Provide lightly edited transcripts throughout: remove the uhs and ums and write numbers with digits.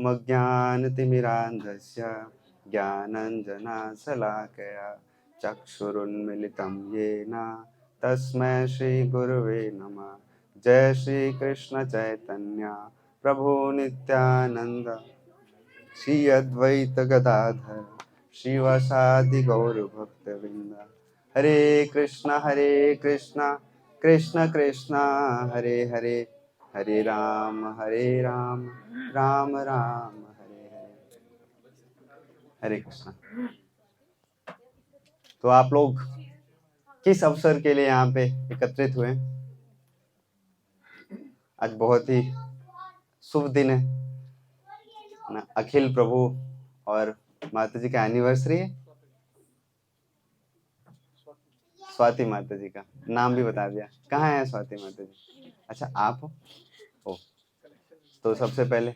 ॐ अज्ञानतिमिरान्धस्य ज्ञानाञ्जनशलाकया चक्षुरुन्मिलितं येन तस्मै श्रीगुरुवे नमः। जय श्री कृष्ण चैतन्य प्रभु नित्यानंद श्री अद्वैत गदाधर श्रीवासादि गौर भक्तवृंद। हरे कृष्ण कृष्ण कृष्ण हरे हरे, हरे राम राम राम हरे हरे। हरे कृष्ण। तो आप लोग किस अवसर के लिए यहाँ पे एकत्रित हुए? आज बहुत ही शुभ दिन है ना, अखिल प्रभु और माता जी का एनिवर्सरी है। स्वाति माता जी का नाम भी बता दिया। कहाँ है स्वाति माता जी? अच्छा, आप हो। तो सबसे पहले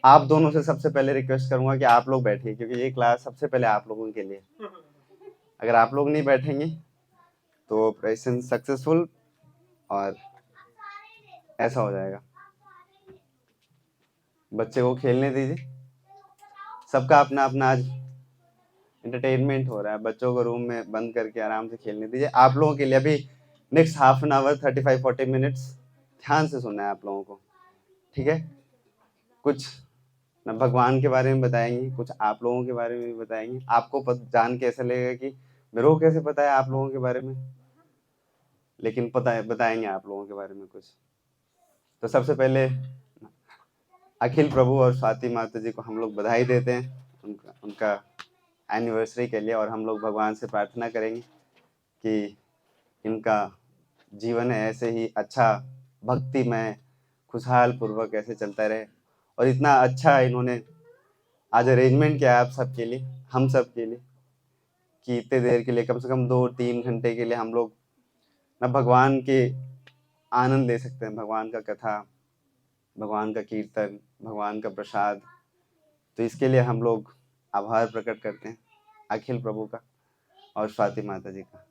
आप दोनों से सबसे पहले रिक्वेस्ट करूंगा कि आप लोग बैठिए, क्योंकि ये क्लास सबसे पहले आप लोगों के लिए। अगर आप लोग नहीं बैठेंगे तो ऑपरेशन सक्सेसफुल और ऐसा हो जाएगा। बच्चे को खेलने दीजिए। सबका अपना अपना आज एंटरटेनमेंट हो रहा है। बच्चों को रूम में बंद करके आराम से खेलने दीजिए। आप लोगों के लिए अभी next half an hour 35-40 minutes ध्यान से सुनना है आप लोगों को, ठीक है? कुछ ना भगवान के बारे में बताएंगे, कुछ आप लोगों के बारे में भी बताएंगे। आपको जान के ऐसा लगेगा कि मेरे को कैसे पता है आप लोगों के बारे में, लेकिन पता है, बताएंगे आप लोगों के बारे में कुछ। तो सबसे पहले अखिल प्रभु और स्वाति माता जी को हम लोग बधाई देते हैं उनका एनिवर्सरी के लिए, और हम लोग भगवान से प्रार्थना करेंगे कि इनका जीवन है ऐसे ही अच्छा भक्तिमय खुशहाल पूर्वक ऐसे चलता रहे। और इतना अच्छा इन्होंने आज अरेंजमेंट किया आप सबके लिए, हम सब के लिए, कि इतने देर के लिए, कम से कम 2-3 घंटे के लिए हम लोग ना भगवान के आनंद ले सकते हैं। भगवान का कथा, भगवान का कीर्तन, भगवान का प्रसाद। तो इसके लिए हम लोग आभार प्रकट करते हैं अखिल प्रभु का और स्वाति माता जी का।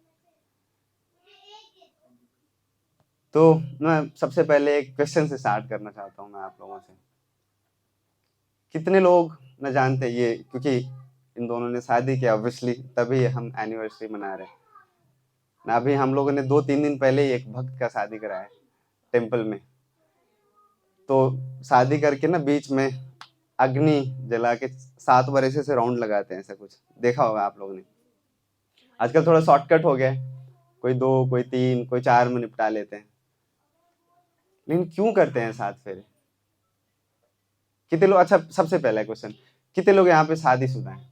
तो मैं सबसे पहले एक क्वेश्चन से स्टार्ट करना चाहता हूँ मैं आप लोगों से। कितने लोग न जानते ये, क्योंकि इन दोनों ने शादी किया ऑब्वियसली, तभी हम एनिवर्सरी मना रहे हैं ना। अभी हम लोगों ने 2-3 दिन पहले ही एक भक्त का शादी कराया है टेम्पल में। तो शादी करके ना बीच में अग्नि जला के 7 बार ऐसे राउंड लगाते हैं, ऐसा कुछ देखा होगा आप लोगों ने। आजकल थोड़ा शॉर्टकट हो गया है, कोई 2, कोई 3, कोई 4 में निपटा लेते हैं। लेकिन क्यों करते हैं 7 फेरे? कितने लोग, अच्छा सबसे पहला क्वेश्चन, कितने लोग यहाँ पे शादीशुदा हैं?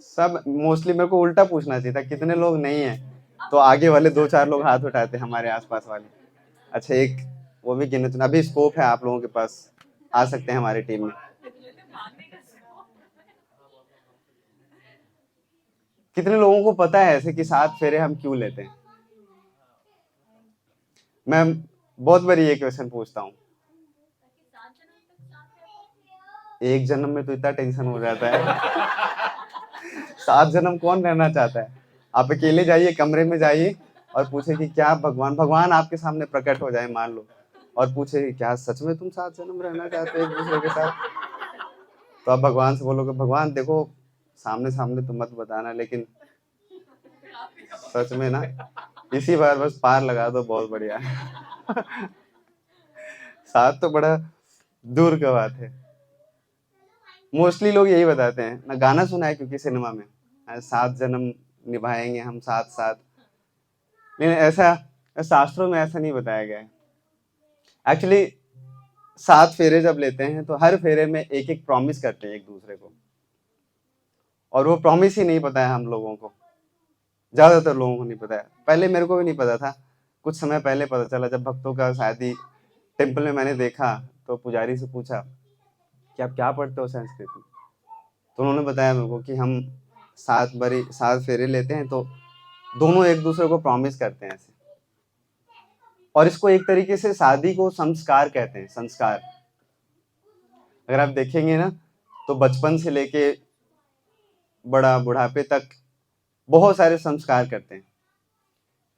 सब मोस्टली मेरे को उल्टा पूछना चाहिए था, कितने लोग नहीं है, तो आगे वाले 2-4 लोग हाथ उठाते हमारे आसपास वाले। अच्छा, एक वो भी गिने चुना। अभी स्कोप है आप लोगों के पास, आ सकते हैं हमारी टीम में। कितने लोगों को पता है ऐसे कि 7 फेरे हम क्यों लेते हैं? मैं बहुत बारी ये क्वेश्चन पूछता हूँ। एक जन्म में तो इतना टेंशन हो जाता है 7 जन्म कौन रहना चाहता है? आप अकेले जाइए, कमरे में जाइए और पूछे कि क्या भगवान आपके सामने प्रकट हो जाए मान लो, और पूछे कि क्या सच में तुम 7 जन्म रहना चाहते हो एक दूसरे के साथ? तो आप भगवान से बोलोगे, भगवान देखो सामने सामने तो मत बताना, लेकिन सच में ना इसी बार बस पार लगा दो, बहुत बढ़िया 7 तो बड़ा दूर का बात है। मोस्टली लोग यही बताते हैं ना। गाना सुना है क्योंकि सिनेमा में 7 जन्म निभाएंगे हम साथ साथ, लेकिन ऐसा शास्त्रों में ऐसा नहीं बताया गया है। एक्चुअली 7 फेरे जब लेते हैं तो हर फेरे में एक एक प्रॉमिस करते हैं एक दूसरे को, और वो प्रॉमिस ही नहीं पता है हम लोगों को, ज्यादातर लोगों को नहीं पता है। पहले मेरे को भी नहीं पता था, कुछ समय पहले पता चला जब भक्तों का शादी टेम्पल में मैंने देखा। तो पुजारी से पूछा कि आप क्या पढ़ते हो संस्कृत में? तो उन्होंने बताया मेरे को कि हम 7 फेरे लेते हैं, तो दोनों एक दूसरे को प्रॉमिस करते हैं ऐसे। और इसको एक तरीके से शादी को संस्कार कहते हैं, संस्कार। अगर आप देखेंगे ना तो बचपन से लेके बड़ा बुढ़ापे तक बहुत सारे संस्कार करते हैं।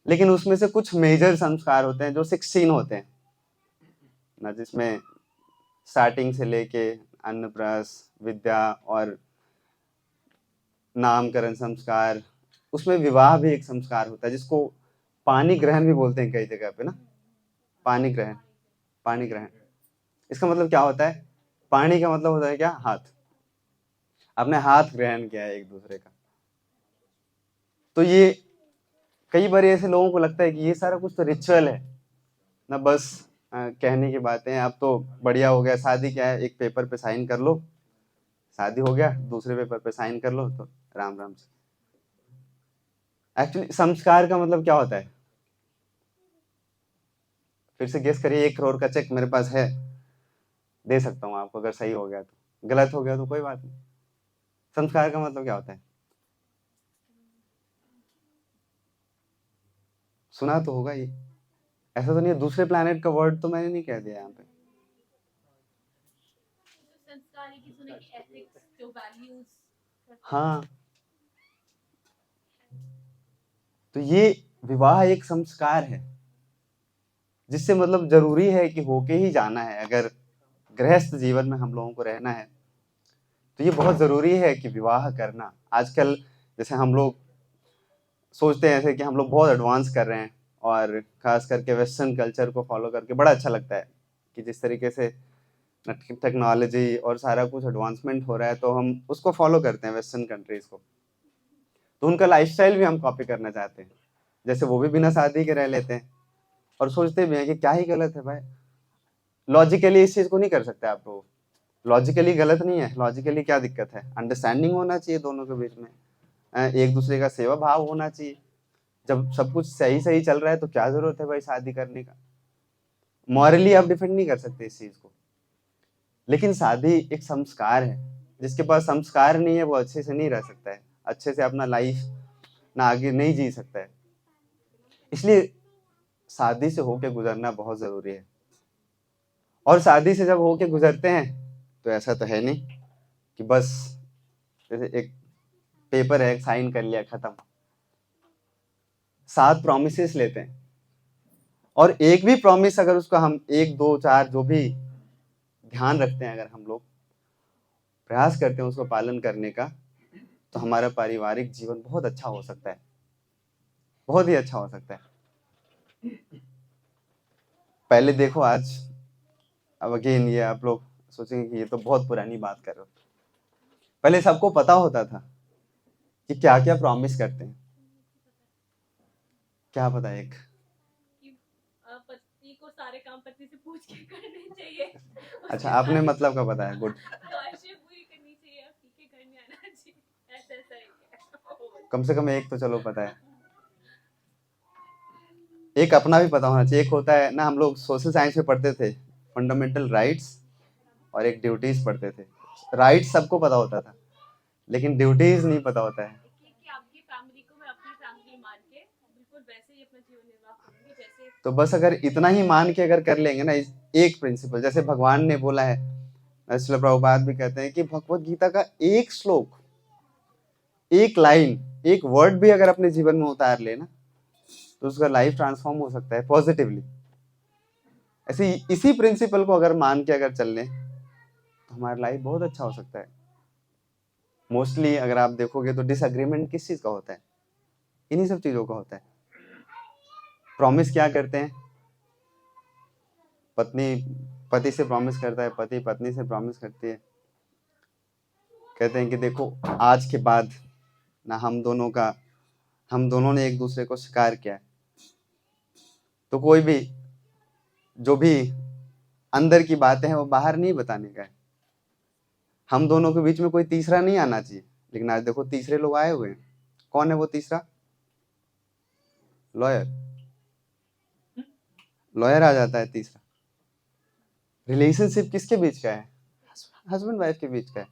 लेकिन उसमें से कुछ मेजर संस्कार होते हैं जो 16 होते हैं ना, जिसमें स्टार्टिंग से लेके अन्नप्राश, विद्या और नामकरण संस्कार, उसमें विवाह भी एक संस्कार होता है जिसको पानी ग्रहण भी बोलते हैं कई जगह पे ना। पानी ग्रहण, पानी ग्रहण इसका मतलब क्या होता है? पानी का मतलब होता है क्या? हाथ। आपने हाथ ग्रहण किया है एक दूसरे का। तो ये कई बार ऐसे लोगों को लगता है कि ये सारा कुछ तो रिचुअल है ना, बस कहने की बातें हैं। अब तो बढ़िया हो गया, शादी क्या है, एक पेपर पे साइन कर लो, शादी हो गया, दूसरे पेपर पे साइन कर लो, तो राम राम से। एक्चुअली संस्कार का मतलब क्या होता है? फिर से गेस करिए, 1 करोड़ का चेक मेरे पास है, दे सकता हूँ आपको, अगर सही हो गया तो। गलत हो गया तो कोई बात नहीं। संस्कार का मतलब क्या होता है? सुना तो होगा ये, ऐसा तो नहीं है दूसरे प्लैनेट का वर्ड तो मैंने नहीं कह दिया यहाँ पे। हाँ, तो ये विवाह एक संस्कार है जिससे मतलब जरूरी है कि होके ही जाना है। अगर गृहस्थ जीवन में हम लोगों को रहना है तो ये बहुत जरूरी है कि विवाह करना। आजकल जैसे हम लोग सोचते हैं ऐसे कि हम लोग बहुत एडवांस कर रहे हैं, और खास करके वेस्टर्न कल्चर को फॉलो करके बड़ा अच्छा लगता है कि जिस तरीके से टेक्नोलॉजी और सारा कुछ एडवांसमेंट हो रहा है तो हम उसको फॉलो करते हैं, वेस्टर्न कंट्रीज को। तो उनका लाइफस्टाइल भी हम कॉपी करना चाहते हैं, जैसे वो भी बिना शादी के रह लेते हैं, और सोचते भी हैं कि क्या ही गलत है भाई। लॉजिकली इस चीज को नहीं कर सकते आप लोग, लॉजिकली गलत नहीं है, लॉजिकली क्या दिक्कत है? अंडरस्टैंडिंग होना चाहिए दोनों के बीच में, एक दूसरे का सेवा भाव होना चाहिए। जब सब कुछ सही सही चल रहा है तो क्या जरूरत है भाई शादी करने का? मॉरली आप डिफेंड नहीं कर सकते इस चीज को। लेकिन शादी एक संस्कार है, जिसके पास संस्कार नहीं है वो अच्छे से नहीं रह सकता है, अच्छे से अपना लाइफ ना आगे नहीं जी सकता है। इसलिए शादी से होके गुजरना बहुत जरूरी है। और शादी से जब होके गुजरते हैं तो ऐसा तो है नहीं कि बस जैसे एक पेपर है, साइन कर लिया, खत्म। 7 प्रोमिसेस लेते हैं, और एक भी प्रॉमिस अगर उसका हम 1 2 4 जो भी ध्यान रखते हैं, अगर हम लोग प्रयास करते हैं उसको पालन करने का, तो हमारा पारिवारिक जीवन बहुत अच्छा हो सकता है, बहुत ही अच्छा हो सकता है। पहले देखो आज, अब अगेन ये आप लोग सोचेंगे कि ये तो बहुत पुरानी बात कर रहे हो। पहले सबको पता होता था कि क्या क्या प्रॉमिस करते हैं। क्या पता? एक पति को सारे काम पति से पूछ के करने चाहिए। अच्छा, आपने मतलब का पता है, गुड। ख्वाहिशें पूरी करनी चाहिए, पति के घर में आना चाहिए, ऐसा ऐसा है। कम से कम एक तो चलो पता है, एक अपना भी पता होना चाहिए। एक होता है ना, हम लोग सोशल साइंस में पढ़ते थे, फंडामेंटल राइट्स, और एक ड्यूटीज पढ़ते थे। राइट्स सबको पता होता था, लेकिन ड्यूटीज नहीं पता होता है। कि आपकी फैमिली को मैं अपनी फैमिली मान के बिल्कुल वैसे ही अपना जीवन निर्वाह करूंगी जैसे। तो बस अगर इतना ही मान के अगर कर लेंगे ना, एक प्रिंसिपल, जैसे भगवान ने बोला है, श्रील प्रभुपाद भी कहते हैं कि भगवत गीता का एक श्लोक, एक लाइन, एक वर्ड भी अगर अपने जीवन में उतार लेना तो उसका लाइफ ट्रांसफॉर्म हो सकता है पॉजिटिवली। ऐसे इसी प्रिंसिपल को अगर मान के अगर चल लें तो हमारा लाइफ बहुत अच्छा हो सकता है। मोस्टली अगर आप देखोगे तो डिसएग्रीमेंट किस चीज का होता है? इन्हीं सब चीजों का होता है। प्रॉमिस क्या करते हैं? पत्नी पति से प्रॉमिस करता है, पति पत्नी से प्रॉमिस करती है, कहते हैं कि देखो आज के बाद ना हम दोनों ने एक दूसरे को स्वीकार किया है, तो कोई भी जो भी अंदर की बातें हैं वो बाहर नहीं बताने का है। हम दोनों के बीच में कोई तीसरा नहीं आना चाहिए। लेकिन आज देखो तीसरे लोग आए हुए हैं। कौन है वो तीसरा? लॉयर। लॉयर आ जाता है तीसरा। रिलेशनशिप किसके बीच का है? हस्बैंड वाइफ के बीच का है।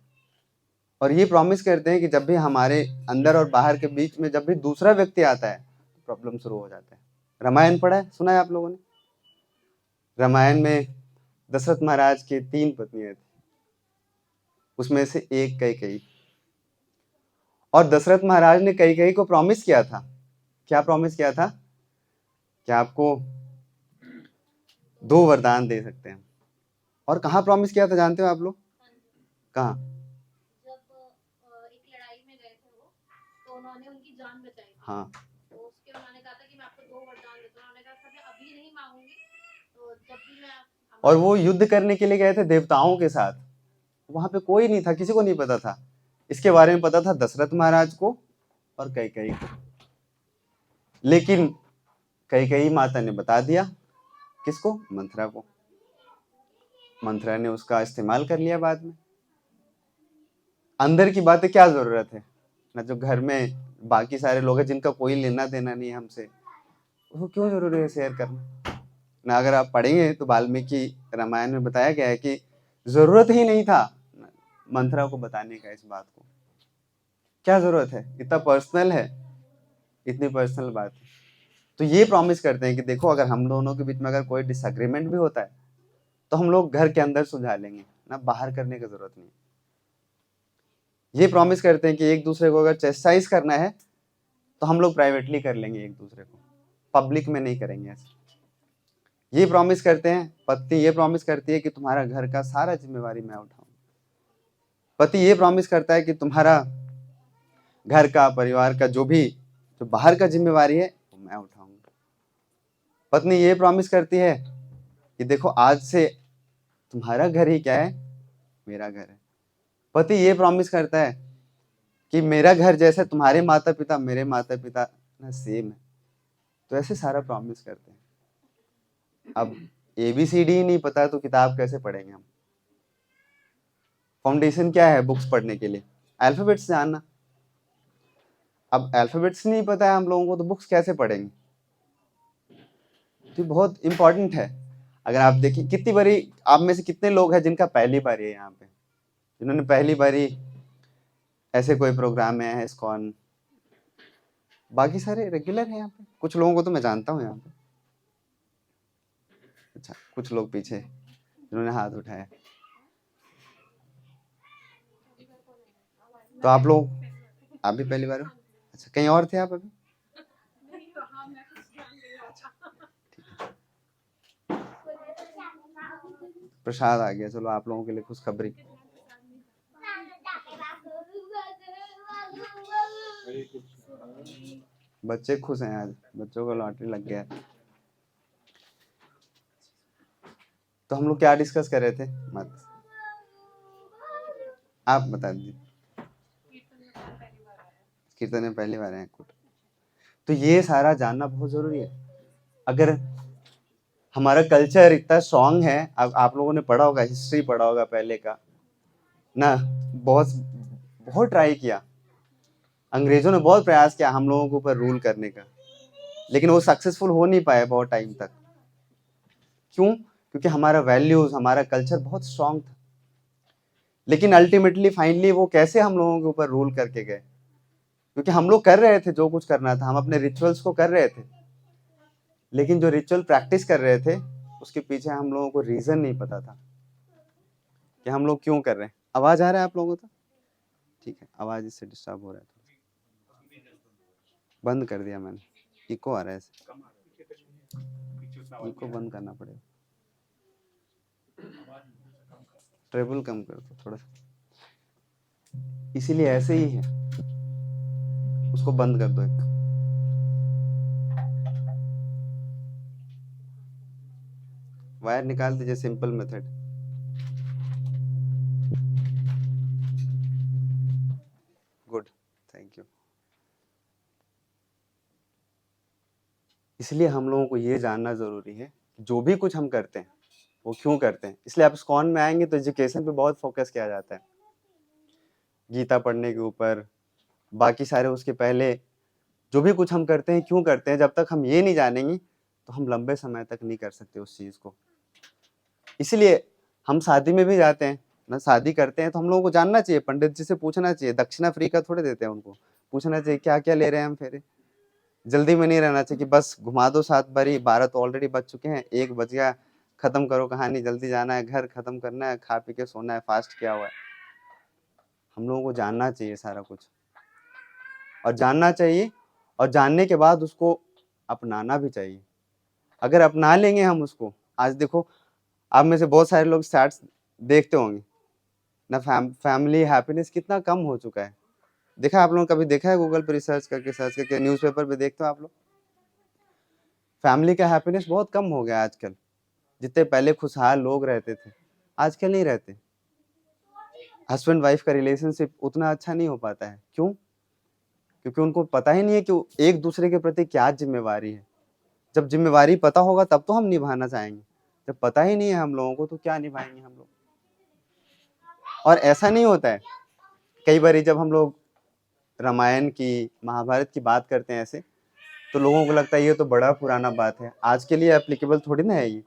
और ये प्रॉमिस करते हैं कि जब भी हमारे अंदर और बाहर के बीच में जब भी दूसरा व्यक्ति आता है तो प्रॉब्लम शुरू हो जाता है। रामायण पढ़ा है, सुना है आप लोगों ने? रामायण में दशरथ महाराज की 3 पत्नियां थी, उसमें से एक कैकेयी। और दशरथ महाराज ने कैकेयी को प्रॉमिस किया था, क्या प्रॉमिस किया था? कि आपको 2 वरदान दे सकते हैं। और कहाँ प्रॉमिस किया था जानते हो आप लोग? कहाँ? जब एक लड़ाई में गए थे वो, तो उन्होंने उनकी जान बचाई थी। हाँ, तो उसके उन्होंने कहा था कि मैं आपको 2 वरदान देता हूँ। उन्होंने कहा था मैं अभी नहीं मांगूंगी, तो जब भी मैं और वो युद्ध करने के लिए गए थे देवताओं के साथ। वहां पे कोई नहीं था, किसी को नहीं पता था। इसके बारे में पता था दशरथ महाराज को और कैकेयी को। लेकिन कैकेयी माता ने बता दिया, किसको? मंथरा को। मंथरा ने उसका इस्तेमाल कर लिया बाद में। अंदर की बातें क्या जरूरत है ना, जो घर में बाकी सारे लोग हैं जिनका कोई लेना देना नहीं है हमसे, वो क्यों जरूरी है शेयर करना ना। अगर आप पढ़ेंगे तो वाल्मीकि रामायण में बताया गया है कि जरूरत ही नहीं था मंथरा को बताने का इस बात को। क्या जरूरत है, इतना पर्सनल है, इतनी पर्सनल बात है। तो ये प्रॉमिस करते हैं कि देखो अगर हम दोनों के बीच में अगर कोई डिसएग्रीमेंट भी होता है तो हम लोग घर के अंदर सुलझा लेंगे ना, बाहर करने की जरूरत नहीं। ये प्रॉमिस करते हैं कि एक दूसरे को अगर चेस्टाइज करना है तो हम लोग प्राइवेटली कर लेंगे, एक दूसरे को पब्लिक में नहीं करेंगे ऐसे। ये प्रॉमिस करते हैं, पत्नी ये प्रॉमिस करती है कि तुम्हारा घर का सारा जिम्मेवारी मैं उठाऊंगा। पति ये प्रॉमिस करता है कि तुम्हारा घर का, परिवार का जो भी जो बाहर का जिम्मेवारी है वो मैं उठाऊंगा। पत्नी ये प्रॉमिस करती है कि देखो आज से तुम्हारा घर ही क्या है, मेरा घर है। पति ये प्रॉमिस करता है कि मेरा घर जैसे तुम्हारे माता पिता मेरे माता पिता ना सेम है। तो ऐसे सारा प्रॉमिस करते हैं। अब ABCD ही नहीं पता तो किताब कैसे पढ़ेंगे हम? फाउंडेशन क्या है बुक्स पढ़ने के लिए? अल्फाबेट्स जानना। अब अल्फाबेट्स नहीं पता है हम लोगों को तो बुक्स कैसे पढ़ेंगे? तो बहुत इंपॉर्टेंट है। अगर आप देखिए कितनी बारी, आप में से कितने लोग हैं जिनका पहली बार है यहाँ पे, जिन्होंने पहली बारी ऐसे कोई प्रोग्राम में है इस्कॉन? बाकी सारे रेगुलर हैं यहाँ पे। कुछ लोगों को तो मैं जानता हूँ यहाँ पे। अच्छा, कुछ लोग पीछे जिन्होंने हाथ उठाया। तो आप लोग, आप भी पहली बार हो? अच्छा, कहीं और थे आप अभी? प्रसाद आ गया, चलो आप लोगों के लिए खुशखबरी। बच्चे खुश हैं आज, बच्चों को लॉटरी लग गया। तो हम लोग क्या डिस्कस कर रहे थे? मत आप बता दीजिए। कीर्तन में पहली बार है कुछ, तो ये सारा जानना बहुत जरूरी है। अगर हमारा कल्चर इतना स्ट्रांग है, अब आप लोगों ने पढ़ा होगा, हिस्ट्री पढ़ा होगा पहले का ना, बहुत बहुत ट्राई किया, अंग्रेजों ने बहुत प्रयास किया हम लोगों के ऊपर रूल करने का, लेकिन वो सक्सेसफुल हो नहीं पाए बहुत टाइम तक। क्यों? क्योंकि हमारा वैल्यूज, हमारा कल्चर बहुत स्ट्रांग था। लेकिन अल्टीमेटली फाइनली वो कैसे हम लोगों के ऊपर रूल करके गए? क्योंकि हम लोग कर रहे थे जो कुछ करना था, हम अपने रिचुअल्स को कर रहे थे, लेकिन जो रिचुअल प्रैक्टिस कर रहे थे उसके पीछे हम लोगों को रीजन नहीं पता था कि हम लोग क्यों कर रहे हैं। आवाज आ रहा है आप लोगों को? ठीक है, आवाज इससे डिस्टर्ब हो रहा है, बंद कर दिया मैंने, इको आ रहा है, इको बंद करना पड़ेगा, ट्रेबल कम कर दो थोड़ा सा, इसीलिए ऐसे ही है, उसको बंद कर दो। एक वायर निकाल दीजिए, simple method. Good, thank you. इसलिए हम लोगों को ये जानना जरूरी है जो भी कुछ हम करते हैं वो क्यों करते हैं। इसलिए आप इस्कॉन में आएंगे तो एजुकेशन पे बहुत फोकस किया जाता है, गीता पढ़ने के ऊपर, बाकी सारे उसके पहले जो भी कुछ हम करते हैं क्यों करते हैं। जब तक हम ये नहीं जानेंगे तो हम लंबे समय तक नहीं कर सकते उस चीज को। इसलिए हम शादी में भी जाते हैं ना, शादी करते हैं तो हम लोगों को जानना चाहिए, पंडित जी से पूछना चाहिए, दक्षिणा फ्री का थोड़े देते हैं, उनको पूछना चाहिए क्या क्या ले रहे हैं हम फेरे। जल्दी में नहीं रहना चाहिए कि बस घुमा दो 7 बारी, 12 तो ऑलरेडी बज चुके हैं, 1 बज गया, खत्म करो कहानी, जल्दी जाना है घर, खत्म करना है, खा पी के सोना है, फास्ट किया हुआ है। हम लोगों को जानना चाहिए सारा कुछ, और जानना चाहिए, और जानने के बाद उसको अपनाना भी चाहिए। अगर अपना लेंगे हम उसको, आज देखो आप में से बहुत सारे लोग स्टैट्स देखते होंगे ना, फैमिली हैप्पीनेस कितना कम हो चुका है। देखा आप लोगों ने कभी देखा है गूगल पे रिसर्च करके, सर्च करके, न्यूज़पेपर पे देखते हो आप लोग? फैमिली का हैप्पीनेस बहुत कम हो गया आजकल। जितने पहले खुशहाल लोग रहते थे आजकल नहीं रहते। हस्बैंड वाइफ का रिलेशनशिप उतना अच्छा नहीं हो पाता है। क्यों? क्योंकि उनको पता ही नहीं है कि एक दूसरे के प्रति क्या जिम्मेवारी है। जब जिम्मेवारी पता होगा तब तो हम निभाना चाहेंगे, जब पता ही नहीं है हम लोगों को तो क्या निभाएंगे हम लोग। और ऐसा नहीं होता है, कई बार जब हम लोग रामायण की, महाभारत की बात करते हैं ऐसे, तो लोगों को लगता है ये तो बड़ा पुराना बात है, आज के लिए एप्लीकेबल थोड़ी ना है ये।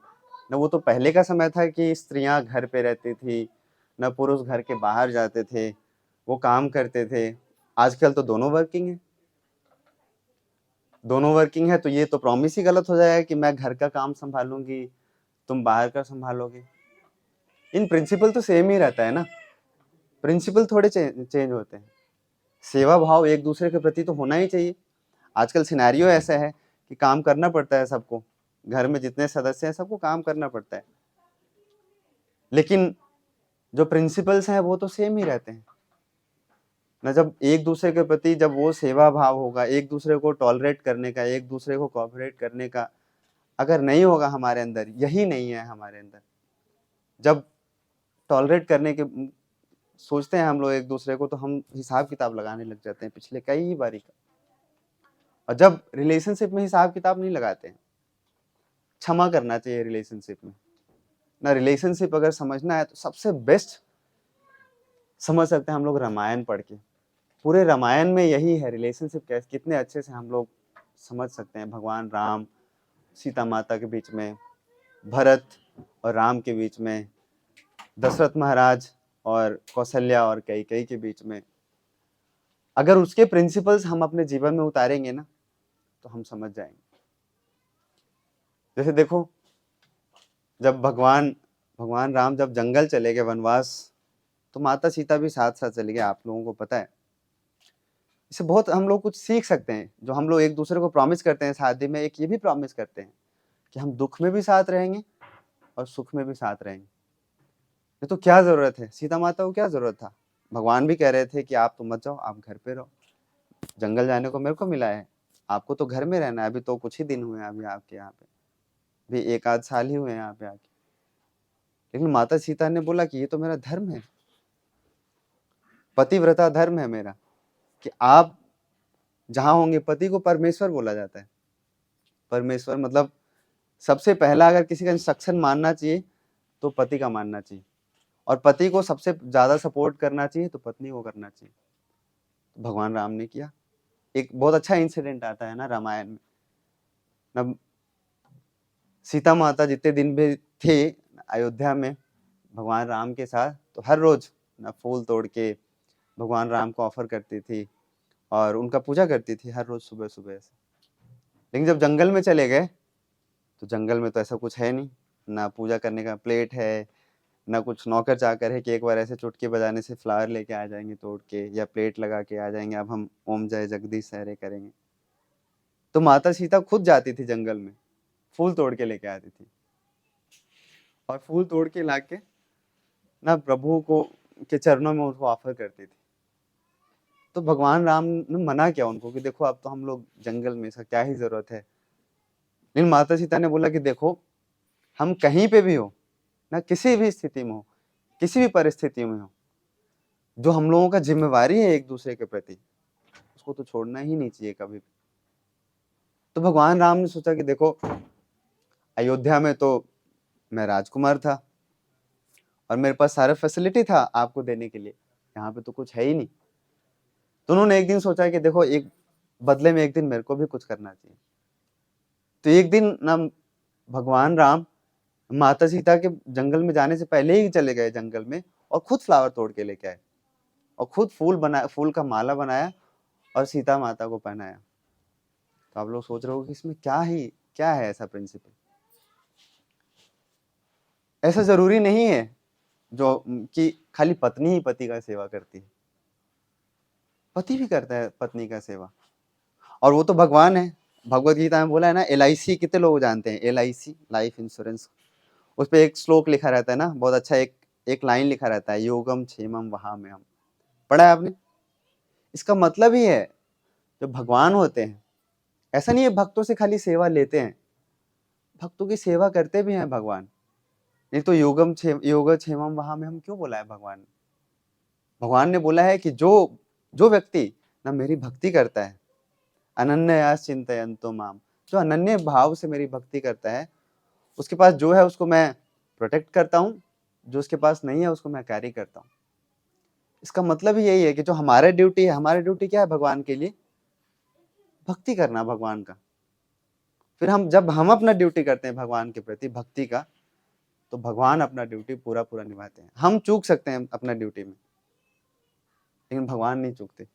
न वो तो पहले का समय था कि स्त्रियां घर पे रहती थी, न पुरुष घर के बाहर जाते थे, वो काम करते थे। आजकल तो दोनों वर्किंग है, दोनों वर्किंग है, तो ये तो प्रॉमिस ही गलत हो जाएगा कि मैं घर का काम संभालूंगी, तुम बाहर का संभालोगे। इन प्रिंसिपल तो सेम ही रहता है ना, प्रिंसिपल थोड़े चेंज होते हैं। सेवा भाव एक दूसरे के प्रति तो होना ही चाहिए। आजकल सिनेरियो ऐसा है कि काम करना पड़ता है सबको, घर में जितने सदस्य हैं सबको काम करना पड़ता है, लेकिन जो प्रिंसिपल्स हैं वो तो सेम ही रहते हैं ना। जब एक दूसरे के प्रति जब वो सेवा भाव होगा, एक दूसरे को टॉलरेट करने का, एक दूसरे को कोऑपरेट करने का अगर नहीं होगा हमारे अंदर, यही नहीं है हमारे अंदर, जब टॉलरेट करने के सोचते हैं हम लोग एक दूसरे को, तो हम हिसाब किताब लगाने लग जाते हैं पिछले कई बारी का। और जब रिलेशनशिप में हिसाब किताब नहीं लगाते हैं, क्षमा करना चाहिए रिलेशनशिप में ना। रिलेशनशिप अगर समझना है तो सबसे बेस्ट समझ सकते हैं हम लोग रामायण पढ़ के। पूरे रामायण में यही है, रिलेशनशिप कैसे कितने अच्छे से हम लोग समझ सकते हैं। भगवान राम सीता माता के बीच में, भरत और राम के बीच में, दशरथ महाराज और कौशल्या और कैकेयी के बीच में, अगर उसके प्रिंसिपल्स हम अपने जीवन में उतारेंगे ना तो हम समझ जाएंगे। जैसे देखो, जब भगवान राम जब जंगल चले गए वनवास, तो माता सीता भी साथ साथ चले गए, आप लोगों को पता है। इससे बहुत हम लोग कुछ सीख सकते हैं। जो हम लोग एक दूसरे को प्रॉमिस करते हैं शादी में, एक ये भी प्रॉमिस करते हैं कि हम दुख में भी साथ रहेंगे और सुख में भी साथ रहेंगे। ये तो क्या जरूरत है, सीता माता को क्या जरूरत था? भगवान भी कह रहे थे कि आप तो मत जाओ, आप घर पे रहो, जंगल जाने को मेरे को मिला है, आपको तो घर में रहना है। अभी तो कुछ ही दिन हुए हैं अभी आपके यहाँ पे, भी एक आध साल ही हुए हैं यहाँ पे आके। लेकिन माता सीता ने बोला कि ये तो मेरा धर्म है, पतिव्रता धर्म है मेरा, कि आप जहां होंगे, पति को परमेश्वर बोला जाता है। परमेश्वर मतलब सबसे पहला अगर किसी का इंस्ट्रक्शन मानना चाहिए तो पति का मानना चाहिए, और पति को सबसे ज्यादा सपोर्ट करना चाहिए तो पत्नी को करना चाहिए। भगवान राम ने किया। एक बहुत अच्छा इंसिडेंट आता है ना रामायण में, ना सीता माता जितने दिन भी थे अयोध्या में भगवान राम के साथ, तो हर रोज ना फूल तोड़ के भगवान राम को ऑफर करती थी और उनका पूजा करती थी हर रोज सुबह सुबह से। लेकिन जब जंगल में चले गए तो जंगल में तो ऐसा कुछ है नहीं, ना पूजा करने का प्लेट है, ना कुछ नौकर चाकर है कि एक बार ऐसे चुटकी बजाने से फ्लावर लेके आ जाएंगे तोड़ के, या प्लेट लगा के आ जाएंगे, अब हम ओम जय जगदीश सहरे करेंगे। तो माता सीता खुद जाती थी जंगल में, फूल तोड़ के लेके आती थी, और फूल तोड़ के लाके ना प्रभु को के चरणों में उनको ऑफर करती थी। तो भगवान राम ने मना किया उनको कि देखो अब तो हम लोग जंगल में, इसका क्या ही जरूरत है। लेकिन माता सीता ने बोला कि देखो, हम कहीं पे भी हो ना, किसी भी स्थिति में हो, किसी भी परिस्थिति में हो, जो हम लोगों का जिम्मेवारी है एक दूसरे के प्रति, उसको तो छोड़ना ही नहीं चाहिए कभी भी। तो भगवान राम ने सोचा कि देखो, अयोध्या में तो मैं राजकुमार था और मेरे पास सारा फैसिलिटी था आपको देने के लिए, यहाँ पे तो कुछ है ही नहीं। तो उन्होंने एक दिन सोचा कि देखो, एक बदले में एक दिन मेरे को भी कुछ करना चाहिए। तो एक दिन ना भगवान राम माता सीता के जंगल में जाने से पहले ही चले गए जंगल में, और खुद फ्लावर तोड़ के लेके आए, और खुद फूल का माला बनाया और सीता माता को पहनाया। तो आप लोग सोच रहे हो कि इसमें क्या है ऐसा प्रिंसिपल? ऐसा जरूरी नहीं है जो कि खाली पत्नी ही पति का सेवा करती है, पति भी करता है पत्नी का सेवा, और वो तो भगवान है। भगवत गीता में बोला है ना, LIC कितने लोग जानते हैं? LIC, life insurance. उस पे एक श्लोक लिखा रहता है ना, बहुत अच्छा, एक एक लाइन लिखा रहता है, योगम क्षेमम वहाम्यहम्। पढ़ा है आपने? इसका मतलब ही है, जो भगवान होते हैं, ऐसा नहीं है भक्तों से खाली सेवा लेते हैं, भक्तों की सेवा करते भी हैं भगवान। नहीं तो योग क्षेमम वहाम्यहम् क्यों बोला है भगवान ने? भगवान ने बोला है कि जो जो व्यक्ति ना मेरी भक्ति करता है, अनन्यया चिंतयन्तो माम, जो अनन्य भाव से मेरी भक्ति करता है, उसके पास जो है उसको मैं प्रोटेक्ट करता हूँ, जो उसके पास नहीं है उसको मैं कैरी करता हूँ। इसका मतलब ही यही है कि जो हमारा ड्यूटी है, हमारा ड्यूटी क्या है भगवान के लिए? भक्ति करना भगवान का। फिर जब हम अपना ड्यूटी करते हैं भगवान के प्रति भक्ति का, तो भगवान अपना ड्यूटी पूरा पूरा निभाते हैं। हम चूक सकते हैं अपना ड्यूटी में, लेकिन भगवान नहीं चूकते।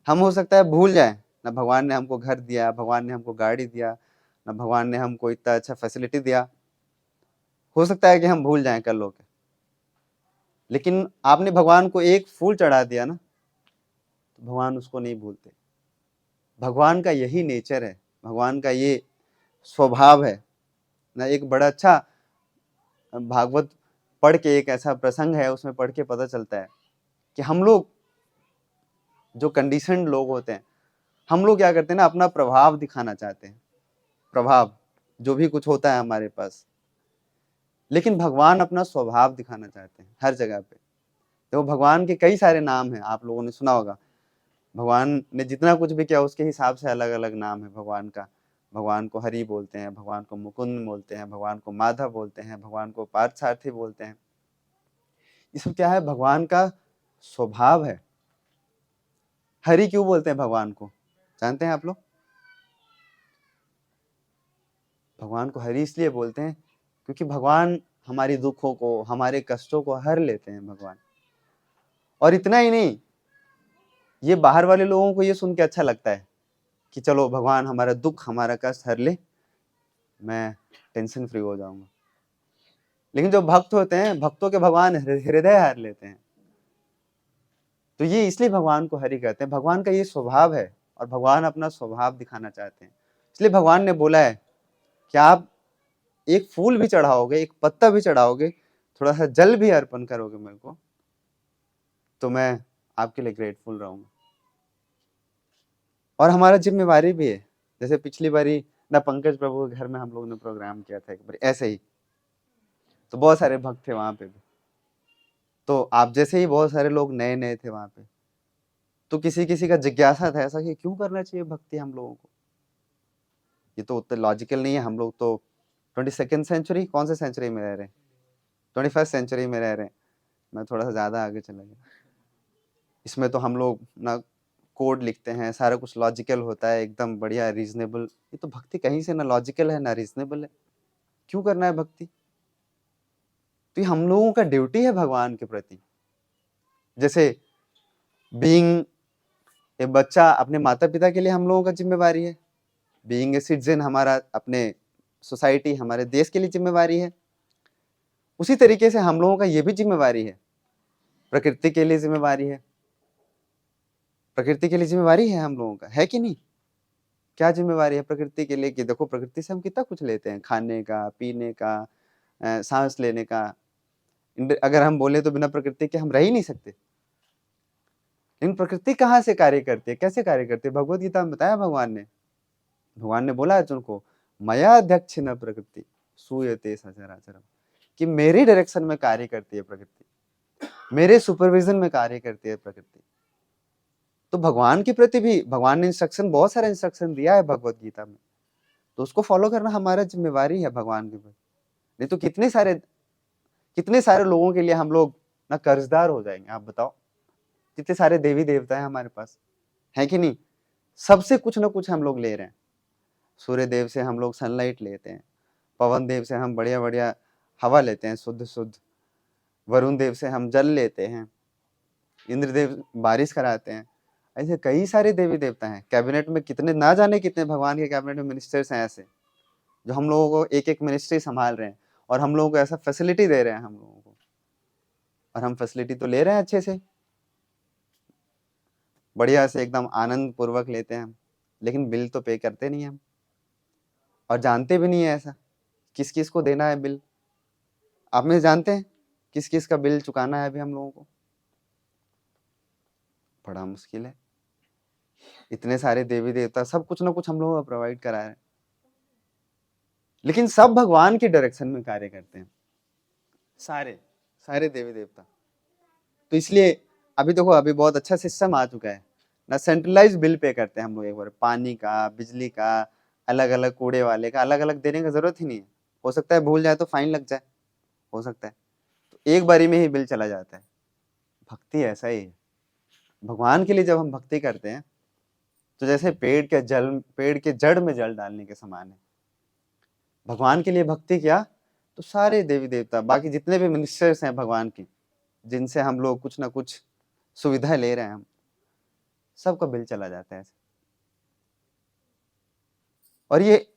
हम हो सकता है भूल जाए, ना भगवान ने हमको घर दिया, भगवान ने हमको गाड़ी दिया, ना भगवान ने हमको इतना अच्छा फैसिलिटी दिया, हो सकता है कि हम भूल जाएं कल लोग। लेकिन आपने भगवान को एक फूल चढ़ा दिया ना, तो भगवान उसको नहीं भूलते। भगवान का यही नेचर है, भगवान का ये स्वभाव है ना। एक बड़ा अच्छा भागवत पढ़ के, एक ऐसा प्रसंग है उसमें पढ़ के पता चलता है कि हम लोग जो कंडीशनड लोग होते हैं, हम लोग क्या करते हैं ना, अपना प्रभाव दिखाना चाहते हैं, प्रभाव जो भी कुछ होता है हमारे पास। लेकिन भगवान अपना स्वभाव दिखाना चाहते हैं हर जगह पे। तो भगवान के कई सारे नाम हैं, आप लोगों ने सुना होगा। भगवान ने जितना कुछ भी किया उसके हिसाब से अलग अलग नाम है भगवान का। भगवान को हरि बोलते हैं, भगवान को मुकुंद बोलते हैं, भगवान को माधव बोलते हैं, भगवान को पार्थसारथी बोलते हैं। ये सब क्या है? भगवान का स्वभाव है। हरि क्यों बोलते हैं भगवान को, जानते हैं आप लोग? भगवान को हरि इसलिए बोलते हैं क्योंकि भगवान हमारी दुखों को, हमारे कष्टों को हर लेते हैं भगवान। और इतना ही नहीं, ये बाहर वाले लोगों को ये सुन के अच्छा लगता है कि चलो भगवान हमारा दुख, हमारा कष्ट हर ले, मैं टेंशन फ्री हो जाऊंगा। लेकिन जो भक्त होते हैं, भक्तों के भगवान हृदय हर लेते हैं। तो ये इसलिए भगवान को हरि कहते हैं, भगवान का ये स्वभाव है, और भगवान अपना स्वभाव दिखाना चाहते हैं। इसलिए भगवान ने बोला है कि आप एक फूल भी चढ़ाओगे, एक पत्ता भी चढ़ाओगे, थोड़ा सा जल भी अर्पण करोगे मेरे को, तो मैं आपके लिए ग्रेटफुल रहूंगा। और हमारा जिम्मेवारी भी है। जैसे पिछली बारी ना पंकज प्रभु के घर में हम लोग ने प्रोग्राम किया था एक बार ऐसे ही, तो बहुत सारे भक्त थे वहां पे भी। तो आप जैसे ही बहुत सारे लोग नए नए थे वहां पे, तो किसी किसी का जिज्ञासा था ऐसा कि क्यों करना चाहिए भक्ति हम लोगों को, ये तो उतना लॉजिकल नहीं है। हम लोग तो 22nd सेंचुरी, कौन से सेंचुरी में रह रहे हैं? 21st सेंचुरी में रह रहे हैं। मैं थोड़ा सा ज्यादा आगे चला गया। इसमें तो हम लोग ना कोड लिखते हैं, सारा कुछ लॉजिकल होता है, एकदम बढ़िया रीजनेबल। ये तो भक्ति कहीं से ना लॉजिकल है ना रीजनेबल है, क्यों करना है भक्ति? तो ये हम लोगों का ड्यूटी है भगवान के प्रति। जैसे बीइंग ए बच्चा अपने माता पिता के लिए हम लोगों का जिम्मेवारी है, बीइंग ए सिटीजन हमारा अपने सोसाइटी, हमारे देश के लिए जिम्मेवारी है। उसी तरीके से हम लोगों का ये भी जिम्मेवारी है, प्रकृति के लिए जिम्मेवारी है। प्रकृति के लिए जिम्मेवारी है हम लोगों का, है कि नहीं? क्या जिम्मेवारी है प्रकृति के लिए? कि देखो प्रकृति से हम कितना कुछ लेते हैं, खाने का, पीने का, सांस लेने का। अगर हम बोले तो बिना प्रकृति के हम रह ही नहीं सकते। लेकिन प्रकृति कहाँ से कार्य करती है, कैसे कार्य करती है? भगवत गीता में बताया भगवान ने बोला अर्जुन को, मया अध्यक्ष न प्रकृति सूयते सचराचरम, कि मेरे डायरेक्शन में कार्य करती है प्रकृति, मेरे सुपरविजन में कार्य करती है प्रकृति। तो भगवान के प्रति भी भगवान ने इंस्ट्रक्शन, बहुत सारा इंस्ट्रक्शन दिया है भगवत गीता में, तो उसको फॉलो करना हमारा जिम्मेवारी है भगवान के प्रति। नहीं तो कितने सारे लोगों के लिए हम लोग ना कर्जदार हो जाएंगे। आप बताओ, कितने सारे देवी देवता है हमारे पास, है कि नहीं? सबसे कुछ ना कुछ हम लोग ले रहे हैं। सूर्य देव से हम लोग सनलाइट लेते हैं, पवन देव से हम बढ़िया बढ़िया हवा लेते हैं शुद्ध शुद्ध, वरुण देव से हम जल लेते हैं, इंद्रदेव बारिश कराते हैं। ऐसे कई सारे देवी देवता हैं। कैबिनेट में कितने, ना जाने कितने भगवान के कैबिनेट में मिनिस्टर्स हैं ऐसे, जो हम लोगों को एक एक मिनिस्ट्री संभाल रहे हैं, और हम लोगों को ऐसा फैसिलिटी दे रहे हैं हम लोगों को। और हम फैसिलिटी तो ले रहे हैं अच्छे से, बढ़िया से एकदम आनंद पूर्वक लेते हैं हम, लेकिन बिल तो पे करते नहीं हम। और जानते भी नहीं है ऐसा किस किस को देना है बिल। आप में से जानते हैं किस किस का बिल चुकाना है अभी हम लोगों को? बड़ा मुश्किल है। इतने सारे देवी देवता, सब कुछ ना कुछ हम लोगों को प्रोवाइड करा रहे हैं, लेकिन सब भगवान के डायरेक्शन में कार्य करते हैं, सारे सारे देवी देवता। तो इसलिए अभी देखो, अभी बहुत अच्छा सिस्टम आ चुका है ना, सेंट्रलाइज बिल पे करते हैं हम लोग एक बार, पानी का, बिजली का, अलग अलग कूड़े वाले का अलग अलग देने की जरूरत ही नहीं है। हो सकता है भूल जाए तो फाइन लग जाए, हो सकता है, तो एक बारी में ही बिल चला जाता है। भक्ति ऐसा ही है। भगवान के लिए जब हम भक्ति करते हैं तो जैसे पेड़ के जड़ में जल डालने के समान है। भगवान के लिए भक्ति किया तो सारे देवी देवता, बाकी जितने भी मिनिस्टर्स हैं भगवान के, जिनसे हम लोग कुछ ना कुछ सुविधा ले रहे हैं, हम सबका बिल चला जाता है ऐसे। और ये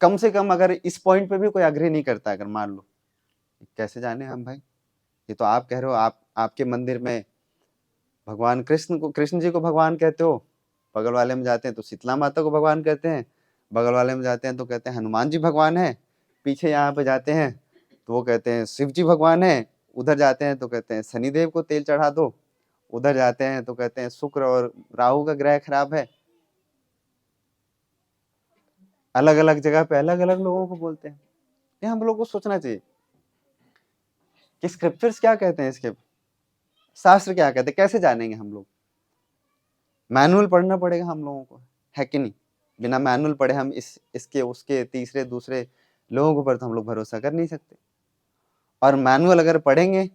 कम से कम अगर इस पॉइंट पे भी कोई अग्री नहीं करता, अगर मान लो, कैसे जाने हम भाई, ये तो आप कह रहे हो, आपके मंदिर में भगवान कृष्ण जी को भगवान कहते हो, बगल वाले में जाते हैं तो शीतला माता को भगवान कहते हैं, बगल वाले में जाते हैं तो कहते हैं हनुमान जी भगवान है, पीछे यहाँ पे जाते हैं तो वो कहते हैं शिव जी भगवान है, उधर जाते हैं तो कहते हैं शनिदेव को तेल चढ़ा दो, उधर जाते हैं तो कहते हैं शुक्र और राहु का ग्रह खराब है। अलग अलग जगह पे अलग अलग लोगों को बोलते हैं। ये हम लोग को सोचना चाहिए कि स्क्रिप्चर्स क्या कहते हैं, इसके शास्त्र क्या कहते हैं, कैसे जानेंगे हम लोग? मैनुअल पढ़ना पड़ेगा हम लोगों को, है कि नहीं? बिना मैनुअल पढ़े हम इसके उसके तीसरे दूसरे लोगों के ऊपर तो हम लोग भरोसा कर नहीं सकते। और मैनुअल अगर पढ़ेंगे